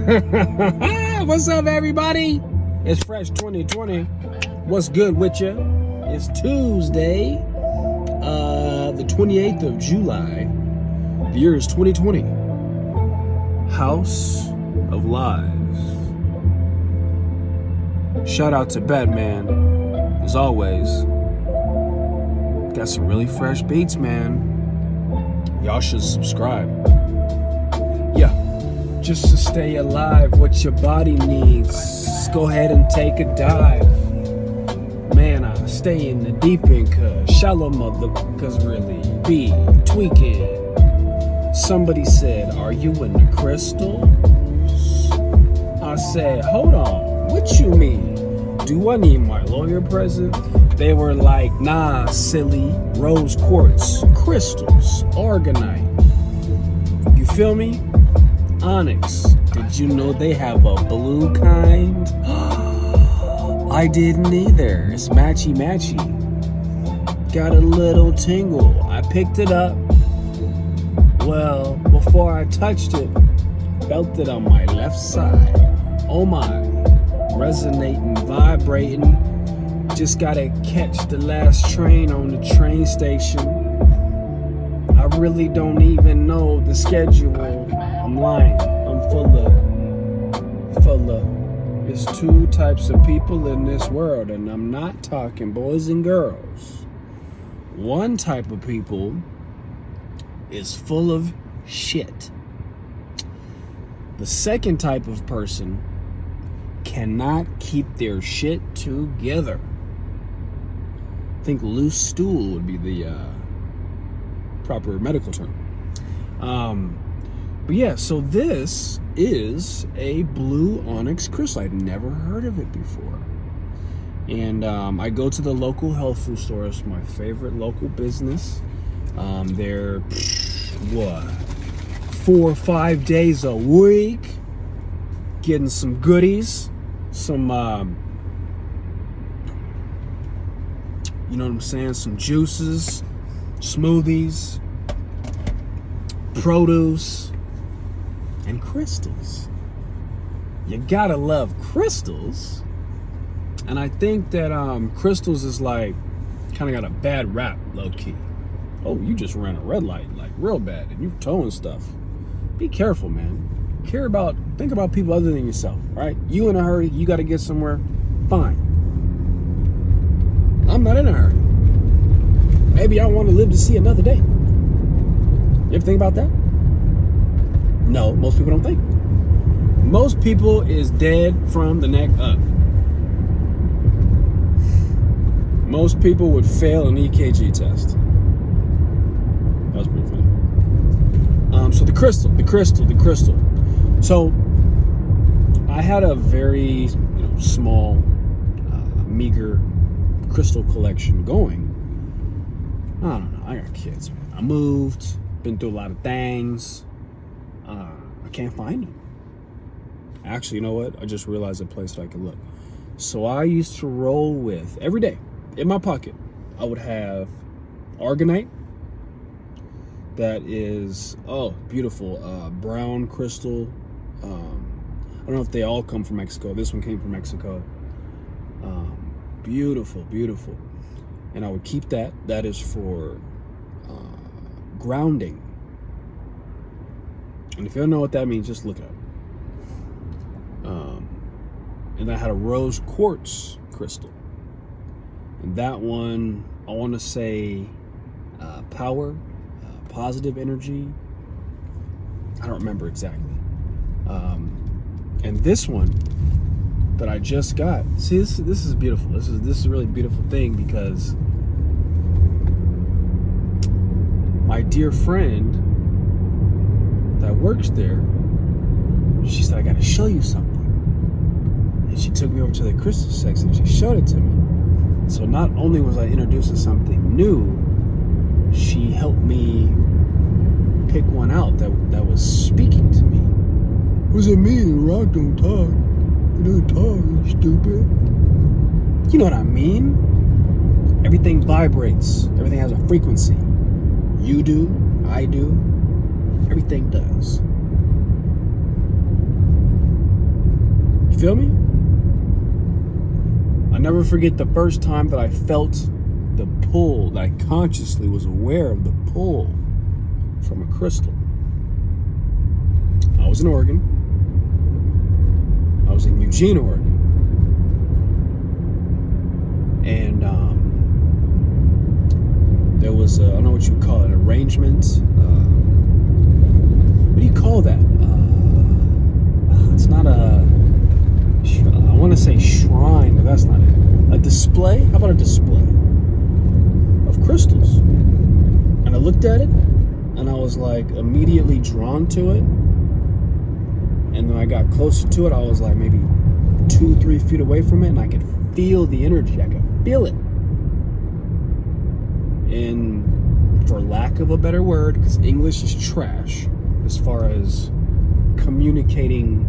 What's up, everybody? It's FRESH2020. What's good with you? It's Tuesday, the 28th of July. The year is 2020. House of Lies. Shout out to Batman, as always. Got some really fresh beats, man. Y'all should subscribe. Yeah, just to stay alive, what your body needs. Go ahead and take a dive. Man, I stay in the deep end, cause shallow motherfuckers really be tweaking. Somebody said, are you in the crystals? I said, hold on, what you mean? Do I need my lawyer present? They were like, nah, silly, rose quartz, crystals, argonite. You feel me? ONYX. Did you know they have a blue kind? I didn't either. It's matchy matchy. Got a little tingle. I picked it up. Well, before I touched it, felt it on my left side. Oh my. Resonating, vibrating. Just gotta catch the last train on the train station. I really don't even know the schedule. I'm lying. I'm full of. There's two types of people in this world, and I'm not talking boys and girls. One type of people is full of shit. The second type of person cannot keep their shit together. I think loose stool would be the proper medical term. But yeah, so this is a blue ONYX crystal. I'd never heard of it before. And I go to the local health food store. It's my favorite local business. They're, 4 or 5 days a week. Getting some goodies. Some, you know what I'm saying? Some juices, smoothies, produce, and crystals. You gotta love crystals. And I think that crystals is like, kind of got a bad rap, low key. Oh, you just ran a red light, like real bad, and you towing stuff. Be careful, man. Think about people other than yourself, right? You in a hurry, you gotta get somewhere, fine. I'm not in a hurry. Maybe I want to live to see another day. You ever think about that? No, most people don't think. Most people is dead from the neck up. Most people would fail an EKG test. That was pretty funny. So the crystal. So I had a very small, meager crystal collection going. I don't know. I got kids, man. I moved, been through a lot of things. I can't find them. Actually, you know what? I just realized a place that I could look. So I used to roll with, every day, in my pocket, I would have argonite. That is, beautiful, brown crystal. I don't know if they all come from Mexico. This one came from Mexico. Beautiful, beautiful. And I would keep that. That is for grounding. And if you don't know what that means, just look it up. And I had a rose quartz crystal. And that one, I want to say power, positive energy. I don't remember exactly. And this one that I just got, see, this is beautiful. This is a really beautiful thing, because my dear friend that works there, she said, I gotta show you something. And she took me over to the crystal section and she showed it to me. So not only was I introduced to something new, she helped me pick one out that was speaking to me. What does it mean? Rock don't talk. It don't talk, you stupid. You know what I mean? Everything vibrates. Everything has a frequency. You do, I do, everything does. You feel me? I never forget the first time that I felt the pull, that I consciously was aware of the pull from a crystal. I was in Oregon. I was in Eugene, Oregon. And there was, I don't know what you would call it, arrangement. What do you call that? It's not a, I want to say shrine, but that's not it. A display? How about a display of crystals? And I looked at it, and I was like immediately drawn to it. And when I got closer to it, I was like maybe 2-3 feet away from it, and I could feel the energy. I could feel it. And for lack of a better word, because English is trash as far as communicating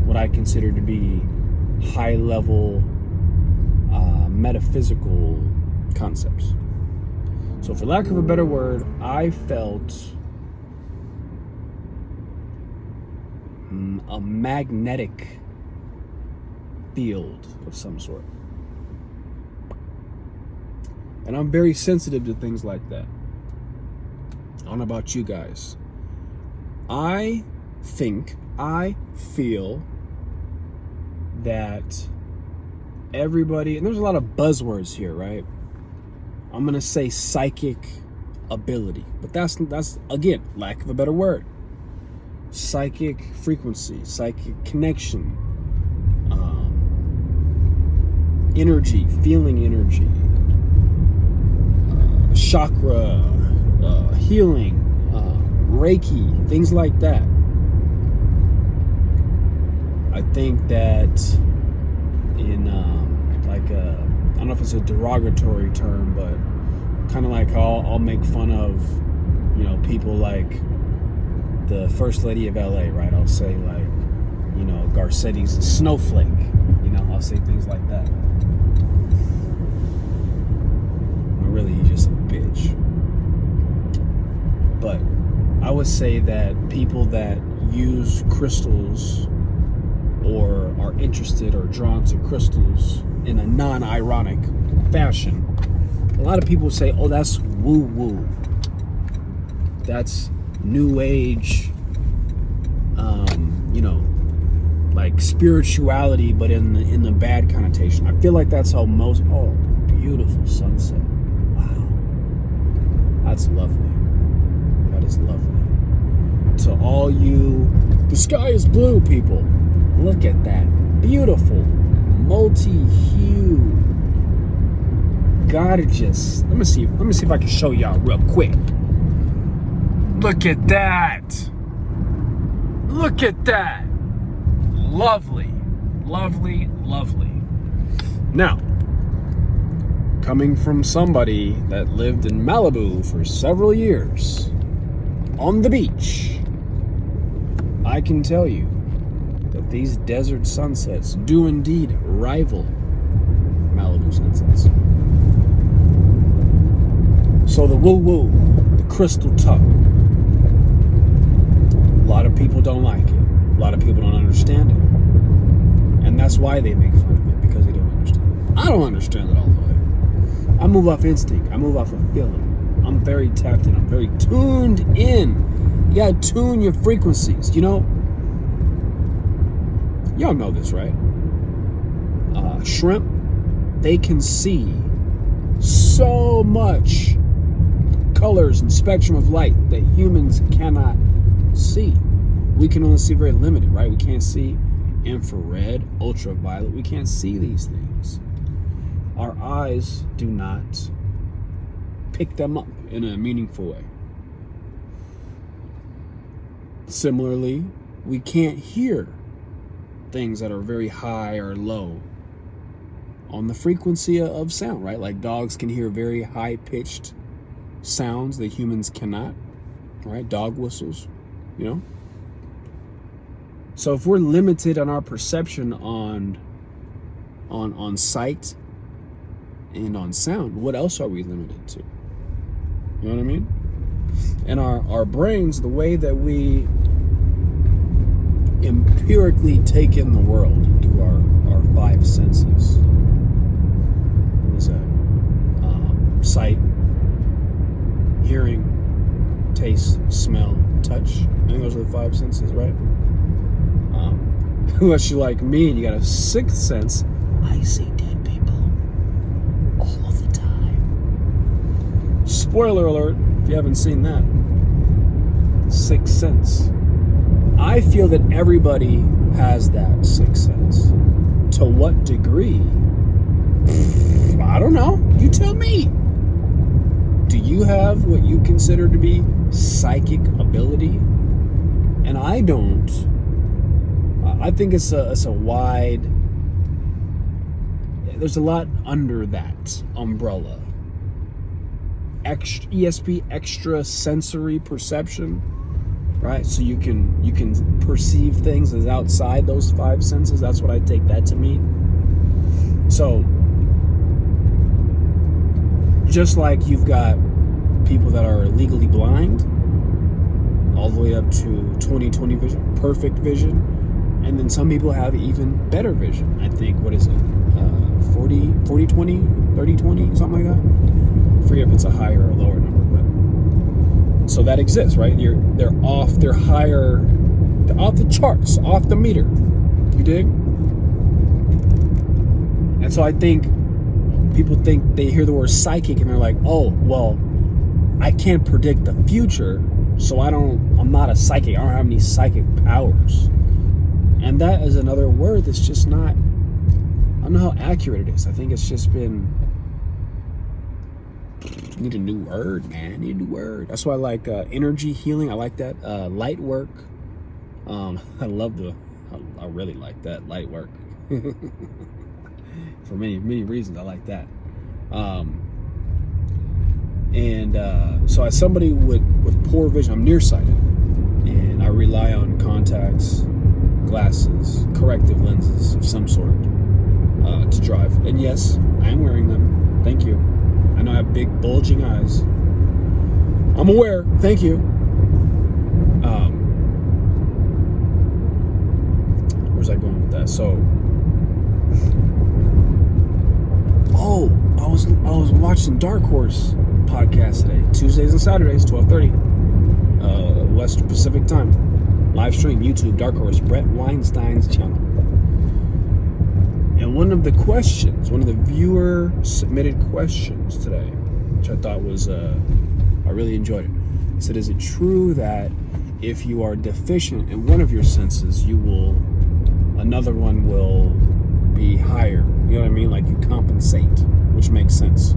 what I consider to be high-level metaphysical concepts. So for lack of a better word, I felt a magnetic field of some sort. And I'm very sensitive to things like that. I don't know about you guys. I feel that everybody, and there's a lot of buzzwords here, right? I'm gonna say psychic ability, but that's again, lack of a better word. Psychic frequency, psychic connection, energy, feeling energy, chakra, healing, Reiki, things like that. I think that in I don't know if it's a derogatory term, but kind of like how I'll make fun of, you know, people like the First Lady of LA, right? I'll say like, you know, Garcetti's a snowflake. You know, I'll say things like that. When really he's just a bitch. But I would say that people that use crystals or are interested or drawn to crystals in a non-ironic fashion, a lot of people say, oh, that's woo-woo. That's new age, you know, like spirituality, but in the bad connotation. I feel like that's how most, oh, beautiful sunset. Wow. That's lovely. That is lovely. To all you, the sky is blue people, look at that. Beautiful, multi-hue, gorgeous. Let me see if I can show y'all real quick. Look at that. Look at that. Lovely, lovely, lovely. Now, coming from somebody that lived in Malibu for several years on the beach, I can tell you that these desert sunsets do indeed rival Malibu sunsets. So the woo-woo, the crystal tuck, a lot of people don't like it. A lot of people don't understand it. And that's why they make fun of it, because they don't understand it. I don't understand it all the way. I move off instinct. I move off of feeling. I'm very tapped in. I'm very tuned in. You gotta tune your frequencies, you know? Y'all know this, right? Shrimp, they can see so much colors and spectrum of light that humans cannot see. We can only see very limited, right? We can't see infrared, ultraviolet. We can't see these things. Our eyes do not pick them up in a meaningful way. Similarly, we can't hear things that are very high or low on the frequency of sound, right? Like dogs can hear very high-pitched sounds that humans cannot, right? Dog whistles, you know? So if we're limited on our perception on sight and on sound, what else are we limited to? You know what I mean? And our brains, the way that we empirically take in the world through our five senses. What was that? Sight, hearing, taste, smell, touch. I think those are the five senses, right? Unless you're like me and you got a sixth sense, I see dead people all the time. Spoiler alert, if you haven't seen that. The sixth sense. I feel that everybody has that sixth sense. To what degree? I don't know. You tell me. Do you have what you consider to be psychic ability? And I don't. I think it's a wide. There's a lot under that umbrella. ESP, extra sensory perception, right? So you can perceive things as outside those five senses. That's what I take that to mean. So just like you've got people that are legally blind, all the way up to 20/20 vision, perfect vision, and then some people have even better vision. I think, what is it, 40/20, 30/20, something like that. I forget if it's a higher or lower number, but so that exists, right? They're off the charts, off the meter. You dig? And so I think people think they hear the word psychic and they're like, oh, well, I can't predict the future, so I'm not a psychic. I don't have any psychic powers. And that is another word that's just not, I don't know how accurate it is. I think it's just been, need a new word, man. Need a new word. That's why I like energy healing. I like that. Light work. I really like that, light work. For many, many reasons, I like that. So as somebody with poor vision, I'm nearsighted, and I rely on contacts, glasses, corrective lenses of some sort to drive. And yes, I am wearing them. Thank you. I know I have big bulging eyes. I'm aware. Thank you. Where's I going with that? So, I was watching Dark Horse podcast today, Tuesdays and Saturdays, 12:30 West Pacific time. Live stream, YouTube, Dark Horse, Brett Weinstein's channel. And one of the viewer submitted questions today, which I thought was, I really enjoyed it. It said, is it true that if you are deficient in one of your senses, another one will be higher? You know what I mean? Like you compensate, which makes sense.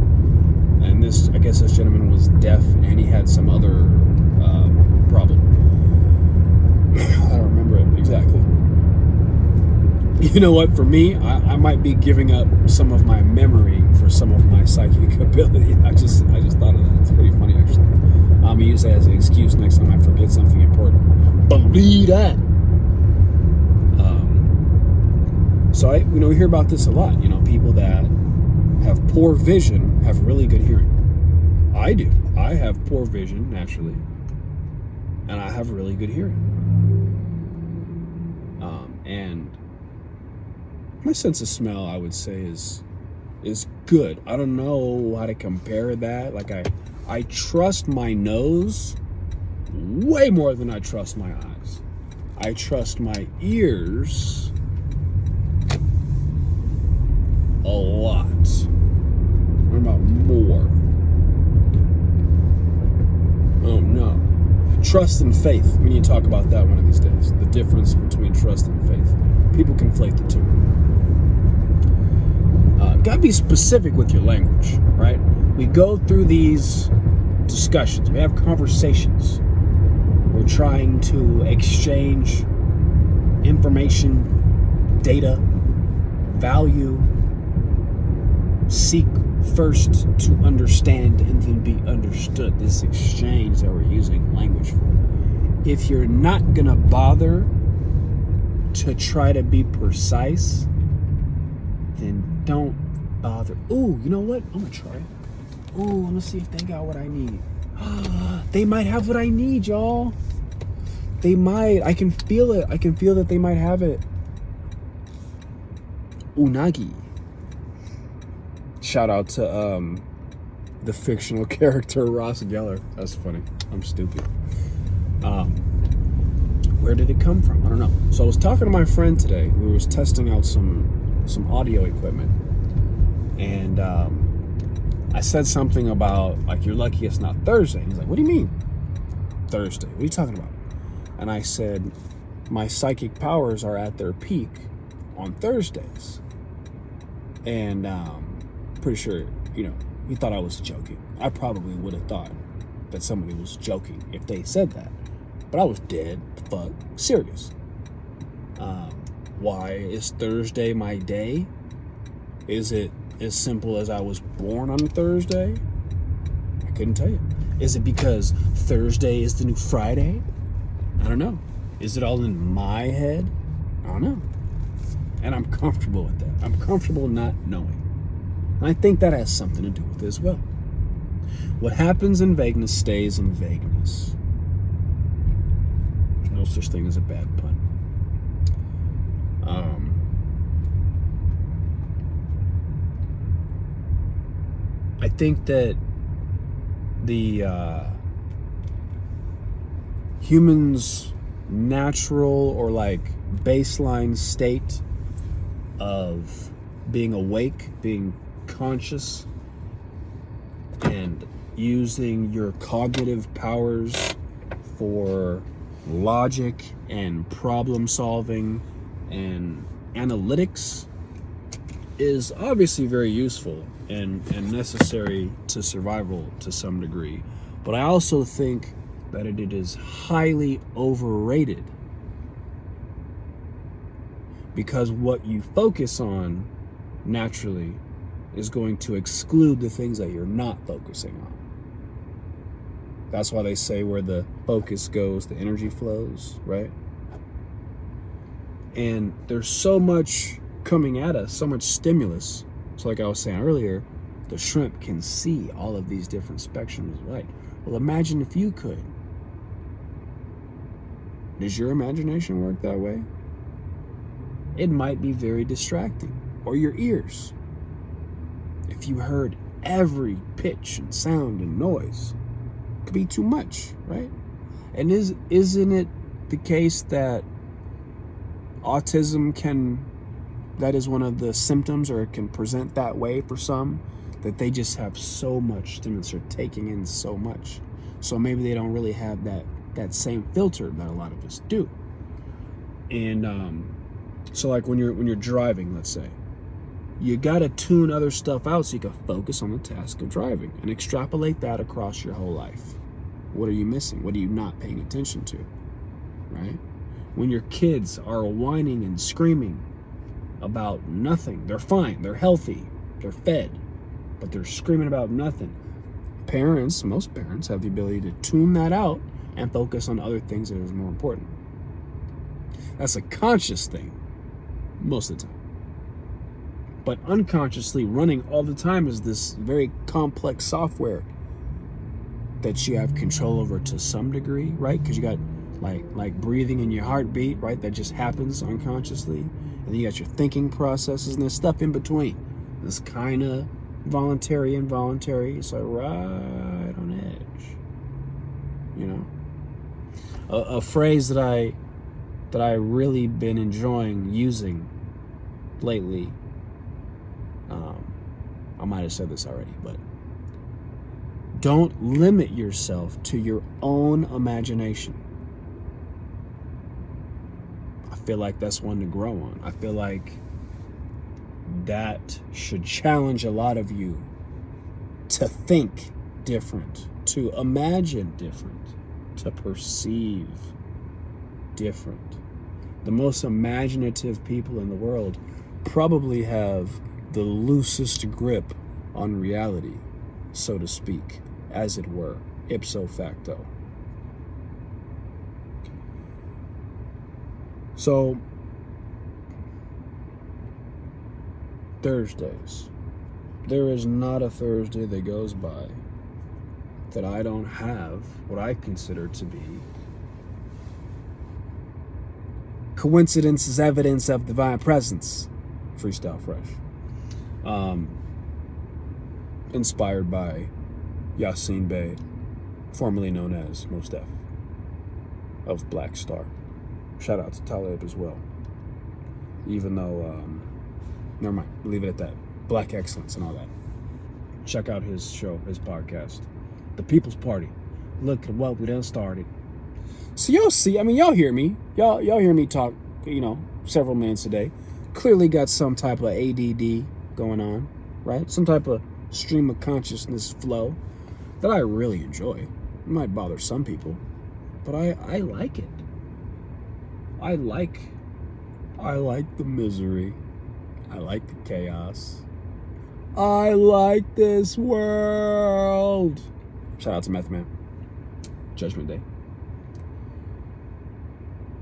And I guess this gentleman was deaf and he had some other problem. I don't remember it exactly. You know what? For me, I might be giving up some of my memory for some of my psychic ability. I just thought of that. It's pretty funny, actually. I'm gonna use that as an excuse next time I forget something important. Believe that. So we hear about this a lot. People that have poor vision have really good hearing. I do. I have poor vision naturally, and I have really good hearing. And my sense of smell, I would say, is good. I don't know how to compare that. Like I trust my nose way more than I trust my eyes. I trust my ears a lot. What about more? Oh no. Trust and faith. We need to talk about that one of these days. The difference between trust and faith. People conflate the two. Gotta be specific with your language, right? We go through these discussions. We have conversations. We're trying to exchange information, data, value, seek first to understand and then be understood. This exchange that we're using language for. If you're not gonna bother to try to be precise, then don't bother. Ooh, you know what? I'm gonna try it. Ooh, I'm gonna see if they got what I need. They might have what I need, y'all. They might. I can feel it. I can feel that they might have it. Unagi. Shout out to the fictional character Ross Geller. That's funny. I'm stupid. Where did it come from? I don't know. So I was talking to my friend today. We was testing out some audio equipment, and I said something about, like, you're lucky it's not Thursday. He's like, what do you mean Thursday? What are you talking about? And I said, my psychic powers are at their peak on Thursdays. And pretty sure, he thought I was joking. I probably would have thought that somebody was joking if they said that. But I was dead fuck serious. Why is Thursday my day? Is it as simple as I was born on Thursday? I couldn't tell you. Is it because Thursday is the new Friday? I don't know. Is it all in my head? I don't know. And I'm comfortable with that. I'm comfortable not knowing. And I think that has something to do with it as well. What happens in vagueness stays in vagueness. There's no such thing as a bad pun. I think that the humans' natural or like baseline state of being awake, being conscious, and using your cognitive powers for logic and problem solving and analytics is obviously very useful and necessary to survival to some degree. But I also think that it is highly overrated, because what you focus on naturally is going to exclude the things that you're not focusing on. That's why they say where the focus goes, the energy flows, right? And there's so much coming at us, so much stimulus. So like I was saying earlier, the shrimp can see all of these different spectrums, right? Well, imagine if you could. Does your imagination work that way? It might be very distracting. Or your ears. If you heard every pitch and sound and noise, it could be too much, right? And isn't it the case that autism that is one of the symptoms, or it can present that way for some, that they just have so much stimulus, or taking in so much. So maybe they don't really have that same filter that a lot of us do. And so like when you're driving, let's say, you got to tune other stuff out so you can focus on the task of driving and extrapolate that across your whole life. What are you missing? What are you not paying attention to, right? When your kids are whining and screaming about nothing, they're fine, they're healthy, they're fed, but they're screaming about nothing. Most parents have the ability to tune that out and focus on other things that is more important. That's a conscious thing most of the time. But unconsciously running all the time is this very complex software that you have control over to some degree, right? Because you got like breathing and your heartbeat, right? That just happens unconsciously. And then you got your thinking processes and there's stuff in between. This kind of voluntary, involuntary. It's like right on edge, A phrase that I really been enjoying using lately. I might have said this already, but don't limit yourself to your own imagination. I feel like that's one to grow on. I feel like that should challenge a lot of you to think different, to imagine different, to perceive different. The most imaginative people in the world probably have the loosest grip on reality, so to speak, as it were, ipso facto. So, Thursdays. There is not a Thursday that goes by that I don't have what I consider to be Coincidence is evidence of divine presence. Freestyle Fresh. Inspired by Yasin Bey, formerly known as Mos Def of Black Star. Shout out to Talib as well. Even though, never mind, leave it at that. Black Excellence and all that. Check out his show, his podcast, The People's Party. Look at what we done started. So y'all see, I mean, y'all hear me. Y'all hear me talk, several minutes a day. Clearly got some type of ADD going on, right? Some type of stream of consciousness flow that I really enjoy. It might bother some people, but I like it. I like the misery. I like the chaos. I like this world. Shout out to Meth Man. Judgment Day.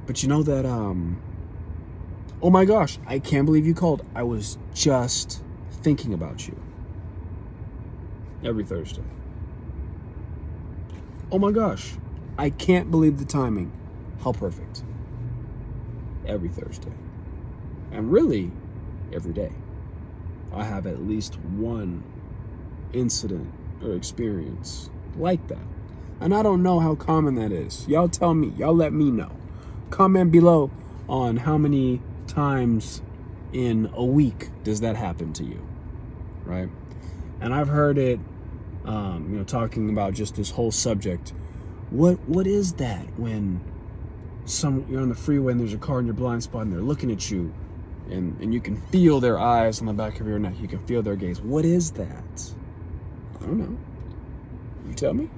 But you know that, oh my gosh, I can't believe you called. I was just thinking about you. Every Thursday. Oh my gosh, I can't believe the timing. How perfect. Every Thursday. And really, every day. I have at least one incident or experience like that. And I don't know how common that is. Y'all tell me. Y'all let me know. Comment below on how many times in a week does that happen to you, right? And I've heard it, talking about just this whole subject. What is that when you're on the freeway and there's a car in your blind spot and they're looking at you and you can feel their eyes on the back of your neck. You can feel their gaze. What is that? I don't know. You tell me.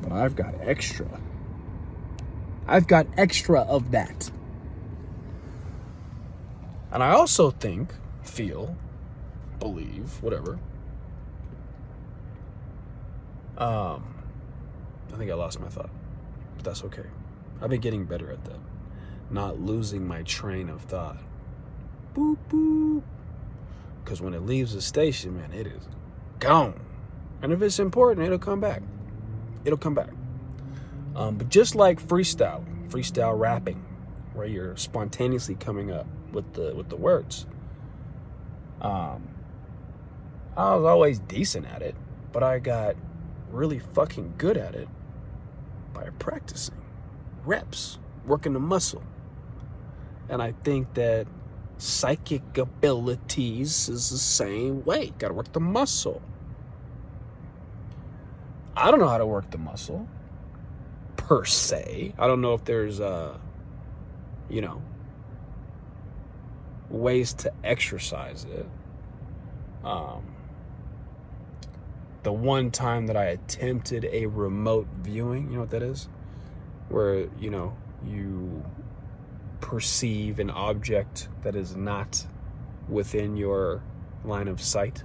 But I've got extra. I've got extra of that. And I also think, feel, believe, whatever. I think I lost my thought, but that's okay. I've been getting better at that. Not losing my train of thought. Boop, boop. Because when it leaves the station, man, it is gone. And if it's important, it'll come back. It'll come back. But just like freestyle rapping, where you're spontaneously coming up with the words. I was always decent at it, but I got really fucking good at it by practicing, reps, working the muscle. And I think that psychic abilities is the same way. Got to work the muscle. I don't know how to work the muscle, per se. I don't know if there's, ways to exercise it. The one time that I attempted a remote viewing, you know what that is? Where, you perceive an object that is not within your line of sight.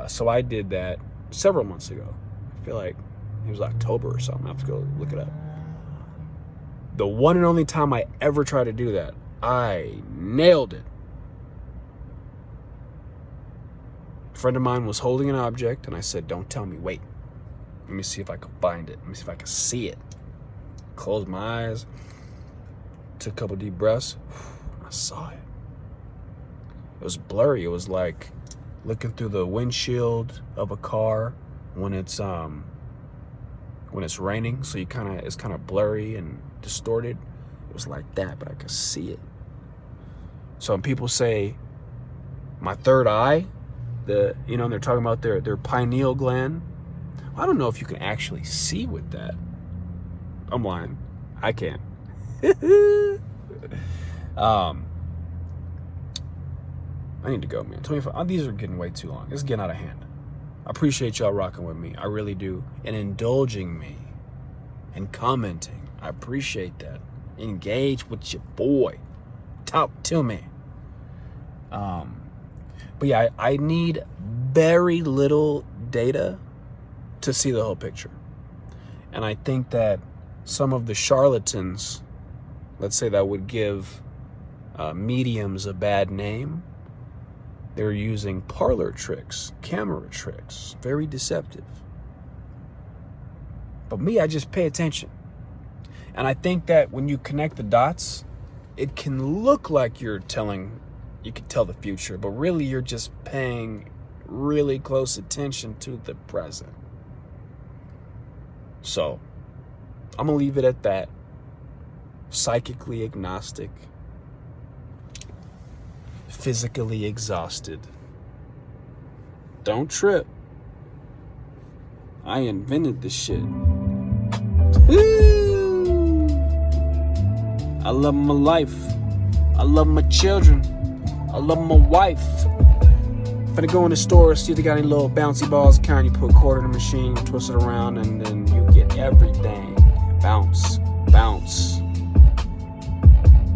So I did that several months ago. I feel like it was October or something. I have to go look it up. The one and only time I ever tried to do that, I nailed it. A friend of mine was holding an object, and I said, don't tell me, wait. Let me see if I can find it. Let me see if I can see it. Closed my eyes, took a couple deep breaths. I saw it. It was blurry. It was like looking through the windshield of a car when it's raining, so it's kind of blurry and distorted. It was like that, but I could see it. So when people say my third eye, they're talking about their pineal gland. I don't know if you can actually see with that. I'm lying. I can't. I need to go, man. 25. These are getting way too long. It's getting out of hand. I appreciate y'all rocking with me. I really do. And indulging me and commenting. I appreciate that. Engage with your boy. Talk to me. But yeah, I need very little data to see the whole picture. And I think that some of the charlatans, let's say, that would give mediums a bad name, they're using parlor tricks, camera tricks, very deceptive. But me, I just pay attention. And I think that when you connect the dots, it can look like you can tell the future, but really you're just paying really close attention to the present. So I'm gonna leave it at that. Psychically agnostic, physically exhausted. Don't trip. I invented this shit. I love my life. I love my children. I love my wife. Finna go in the store, see if they got any little bouncy balls. Kind you put a quarter in the machine, twist it around, and then you get everything. Bounce, bounce.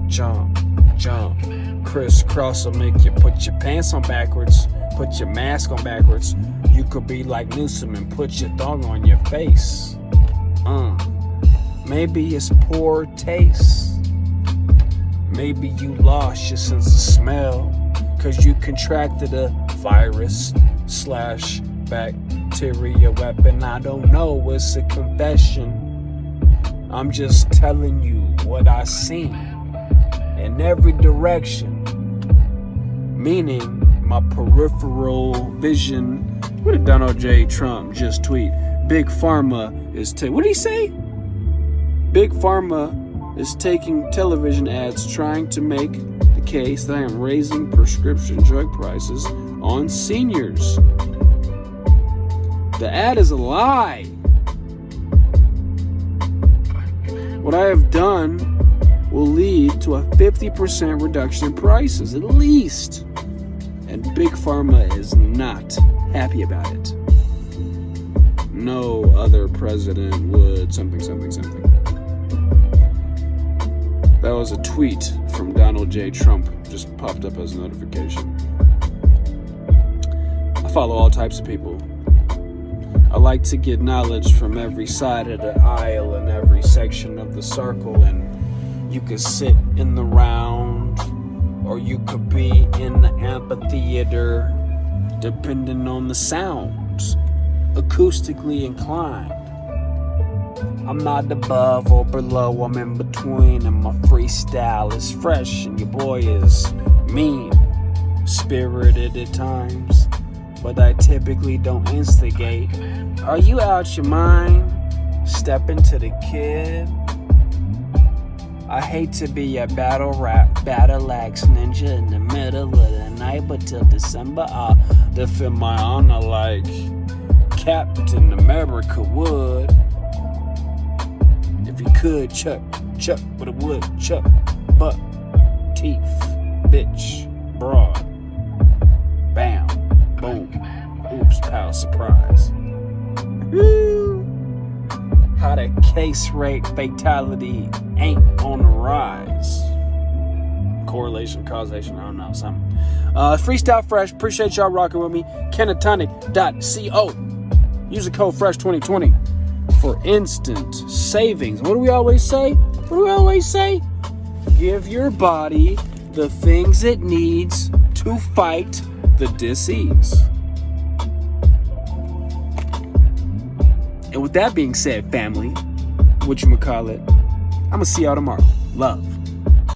Jump, jump. Crisscross will make you put your pants on backwards, put your mask on backwards. You could be like Newsom and put your thong on your face. Maybe it's poor taste. Maybe you lost your sense of smell because you contracted a virus/bacteria weapon. I don't know, it's a confession. I'm just telling you what I seen in every direction. Meaning my peripheral vision. What did Donald J. Trump just tweet? Big Pharma is what did he say? Big Pharma is taking television ads trying to make the case that I am raising prescription drug prices on seniors. The ad is a lie. What I have done will lead to a 50% reduction in prices, at least. And Big Pharma is not happy about it. No other president would something. That was a tweet from Donald J. Trump, just popped up as a notification. I follow all types of people. I like to get knowledge from every side of the aisle and every section of the circle, and you could sit in the round or you could be in the amphitheater, depending on the sounds, acoustically inclined. I'm not above or below, I'm in between, and my freestyle is fresh, and your boy is mean, spirited at times, but I typically don't instigate. Are you out your mind? Step into the kid. I hate to be a battle axe ninja in the middle of the night, but till December I'll defend my honor like Captain America would. If he could, chuck with a wood, chuck, butt, teeth, bitch, broad, bam, boom, oops, pow, surprise. How the case rate fatality ain't on the rise. Correlation, causation, I don't know, something. Freestyle Fresh, appreciate y'all rocking with me. Kenatonic.co. Use the code FRESH2020 for instant savings. What do we always say? Give your body the things it needs to fight the disease. And with that being said, family, whatchamacallit, I'm gonna see y'all tomorrow. Love.